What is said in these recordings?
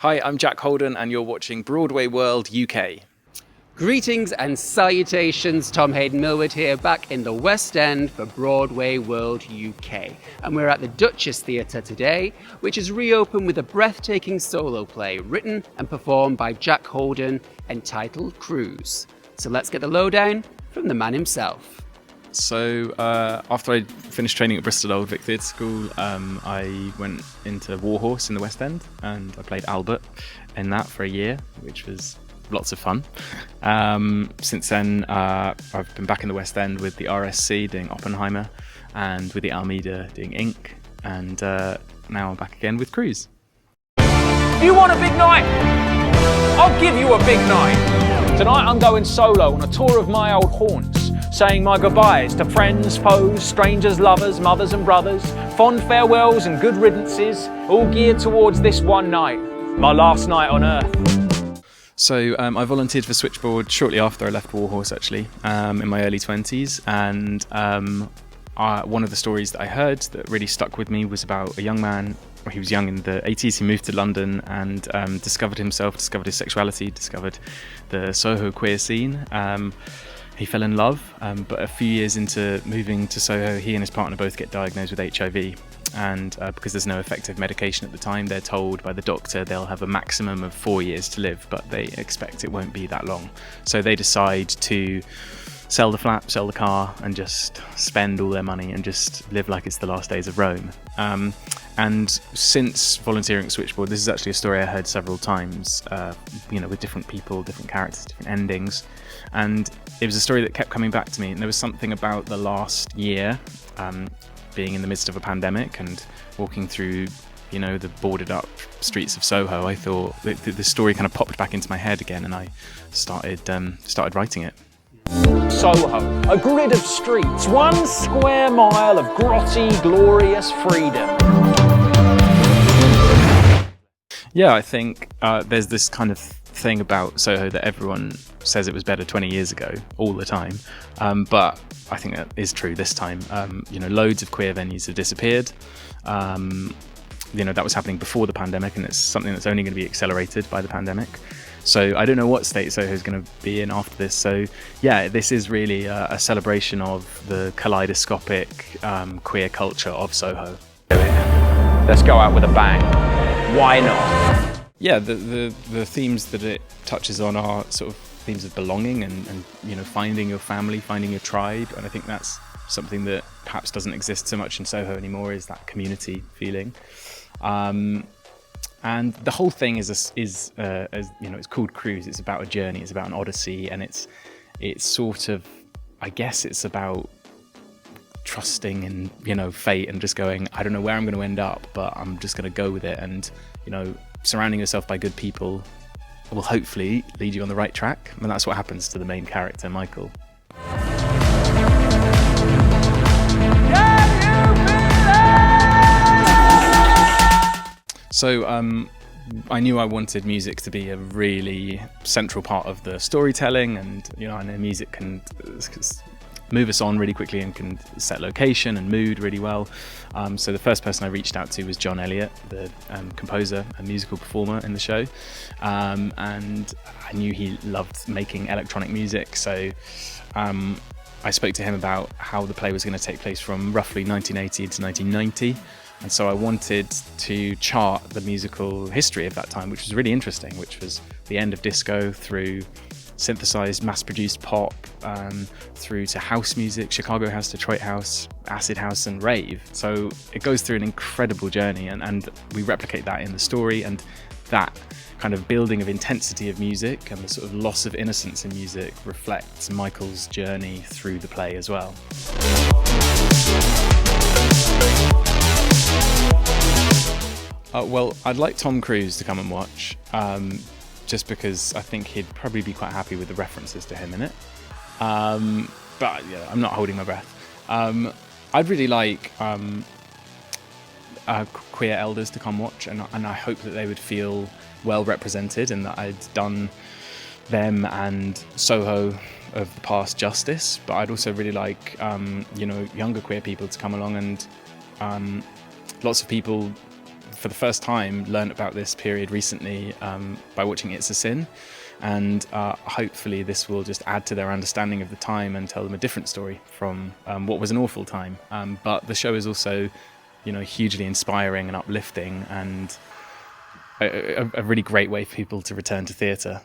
Hi, I'm Jack Holden and you're watching BroadwayWorld UK. Greetings and salutations, Tom Hayden Millward here, back in the West End for BroadwayWorld UK. And we're at the Duchess Theatre today, which is reopened with a breathtaking solo play written and performed by Jack Holden entitled Cruise. So let's get the lowdown from the man himself. So after I finished training at Bristol Old Vic Theatre School, I went into Warhorse in the West End and I played Albert in that for a year, which was lots of fun. Since then, I've been back in the West End with the RSC doing Oppenheimer and with the Almeida doing Ink, and now I'm back again with Cruise. You want a big night? I'll give you a big night. Tonight I'm going solo on a tour of my old haunts, saying my goodbyes to friends, foes, strangers, lovers, mothers and brothers, fond farewells and good riddances, all geared towards this one night, my last night on earth. So I volunteered for Switchboard shortly after I left Warhorse, actually, in my early 20s, and one of the stories that I heard that really stuck with me was about a young man. He was young in the 80s, he moved to London and discovered himself, discovered his sexuality, discovered the Soho queer scene. He fell in love, but a few years into moving to Soho, he and his partner both get diagnosed with HIV. And because there's no effective medication at the time, they're told by the doctor they'll have a maximum of 4 years to live, but they expect it won't be that long. So they decide to sell the flat, sell the car, and just spend all their money and just live like it's the last days of Rome. And since volunteering at Switchboard, this is actually a story I heard several times, with different people, different characters, different endings. And it was a story that kept coming back to me. And there was something about the last year, being in the midst of a pandemic and walking through, the boarded up streets of Soho. I thought the story kind of popped back into my head again, and I started writing it. Soho, a grid of streets, 1 square mile of grotty, glorious freedom. Yeah, I think there's this kind of thing about Soho that everyone says it was better 20 years ago all the time, but I think that is true this time. Loads of queer venues have disappeared. That was happening before the pandemic, and it's something that's only going to be accelerated by the pandemic. So I don't know what state Soho is going to be in after this. So yeah, this is really a celebration of the kaleidoscopic queer culture of Soho. Let's go out with a bang. Why not? Yeah, the themes that it touches on are sort of themes of belonging and finding your family, finding your tribe, and I think that's something that perhaps doesn't exist so much in Soho anymore, is that community feeling. And the whole thing is it's called Cruise. It's about a journey. It's about an odyssey, and it's sort of, I guess, it's about trusting in fate and just going, I don't know where I'm going to end up, but I'm just going to go with it. And surrounding yourself by good people will hopefully lead you on the right track. And that's what happens to the main character, Michael. So I knew I wanted music to be a really central part of the storytelling, and I know music can move us on really quickly and can set location and mood really well. So the first person I reached out to was John Elliott, the composer and musical performer in the show, and I knew he loved making electronic music. So I spoke to him about how the play was going to take place from roughly 1980 to 1990. And so I wanted to chart the musical history of that time, which was really interesting, which was the end of disco through synthesized, mass-produced pop, through to house music, Chicago house, Detroit house, acid house, and rave. So it goes through an incredible journey, and we replicate that in the story, and that kind of building of intensity of music and the sort of loss of innocence in music reflects Michael's journey through the play as well. Well, I'd like Tom Cruise to come and watch, just because I think he'd probably be quite happy with the references to him in it. But yeah, I'm not holding my breath. I'd really like queer elders to come watch, and I hope that they would feel well represented and that I'd done them and Soho of the past justice. But I'd also really like younger queer people to come along, and lots of people for the first time, learned about this period recently by watching It's a Sin. And hopefully this will just add to their understanding of the time and tell them a different story from what was an awful time. But the show is also, hugely inspiring and uplifting, and a really great way for people to return to theatre.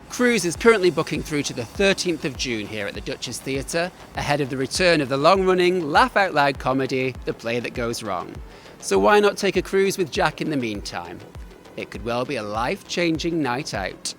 Cruise is currently booking through to the 13th of June here at the Duchess Theatre, ahead of the return of the long-running, laugh-out-loud comedy, The Play That Goes Wrong. So why not take a cruise with Jack in the meantime? It could well be a life-changing night out.